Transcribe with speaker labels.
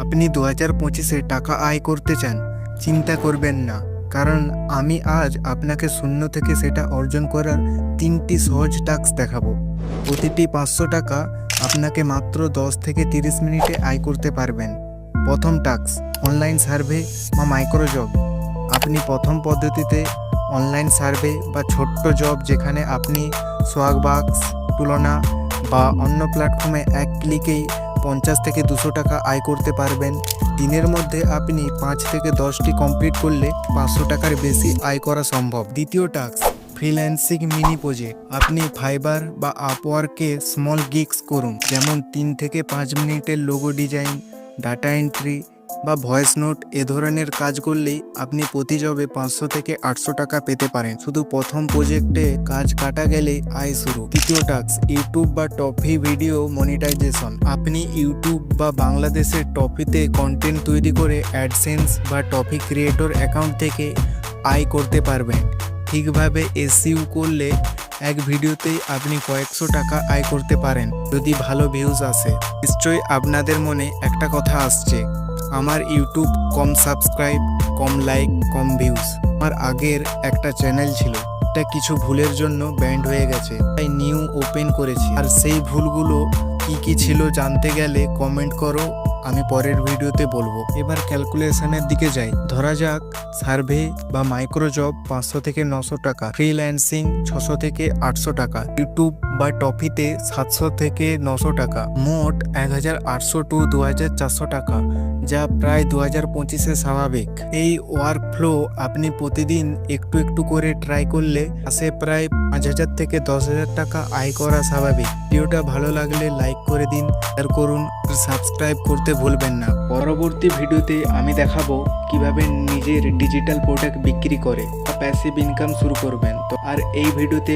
Speaker 1: আপনি 2025-এ টাকা আয় করতে চান, চিন্তা করবেন না, কারণ আমি আজ আপনাকে শূন্য থেকে সেটা অর্জন করার 3টি সহজ টাস্ক দেখাবো। প্রতিটি 500 টাকা আপনাকে মাত্র 10 থেকে 30 মিনিটে আয় করতে পারবেন। প্রথম টাস্ক, অনলাইন সার্ভে বা মাইক্রো জব। আপনি প্রথম পদ্ধতিতে অনলাইন সার্ভে বা ছোট্ট জব, যেখানে আপনি সোয়াগবাক্স, তুলনা বা অন্য প্ল্যাটফর্মে এক ক্লিকেই 50 থেকে 200 টাকা আয় করতে পারবেন। দিনের মধ্যে আপনি 5 থেকে 10টি কমপ্লিট করলে 500 টাকার বেশি আয় করা সম্ভব। দ্বিতীয় টাস্ক, ফ্রিল্যান্সিং মিনি প্রজেক্ট। আপনি ফাইবার বা আপওয়ার্কে স্মল গিগস করুন, যেমন 3 থেকে 5 মিনিটের লোগো ডিজাইন, ডাটা এন্ট্রি বা ভয়েস নোট। এ ধরনের কাজ করলেই আপনি প্রতি জবে 500 থেকে 800 টাকা পেতে পারেন। শুধু প্রথম প্রজেক্টে কাজ কাটা গেলেই আয় শুরু। তৃতীয় টাস্ক, ইউটিউব বা টপি ভিডিও মনিটাইজেশন। আপনি ইউটিউব বা বাংলাদেশের টপিতে কন্টেন্ট তৈরি করে অ্যাডসেন্স বা টপি ক্রিয়েটর অ্যাকাউন্ট থেকে আয় করতে পারবেন। ঠিকভাবে এসইও করলে এক ভিডিওতেই আপনি কয়েকশো টাকা আয় করতে পারেন, যদি ভালো ভিউজ আসে। নিশ্চয়ই আপনাদের মনে একটা কথা আসছে, আমার ইউটিউব কম সাবস্ক্রাইব, কম লাইক, কম ভিউজ। আমার আগের একটা চ্যানেল ছিল, এটা কিছু ভুলের জন্য ব্যান্ড হয়ে গেছে, তাই নিউ ওপেন করেছি। আর সেই ভুলগুলো কি কি ছিল জানতে গেলে কমেন্ট করো, আমি পরের ভিডিওতে বলবো। এবার ক্যালকুলেশনের দিকে যাই। ধরা যাক সার্ভে বা মাইক্রো জব 500 থেকে 900 টাকা, ফ্রিল্যান্সিং 600 থেকে 800 টাকা, ইউটিউব বা টপিতে 700 থেকে 900 টাকা, মোট 1800 টু 2400 টাকা, যা প্রায় 2025-এ স্বাভাবিক। এই ওয়ার্ক ফ্লো আপনি প্রতিদিন একটু একটু করে ট্রাই করলে আসে প্রায় 5000 থেকে 10,000 টাকা আয় করা স্বাভাবিক। ভিডিওটা ভালো লাগলে লাইক করে দিন, শেয়ার করুন, সাবস্ক্রাইব করতে ভুলবেন না। পরবর্তী ভিডিওতে আমি দেখাবো কিভাবে নিজের ডিজিটাল প্রোডাক্ট বিক্রি করে প্যাসিভ ইনকাম শুরু করবেন। তো আর এই ভিডিওতে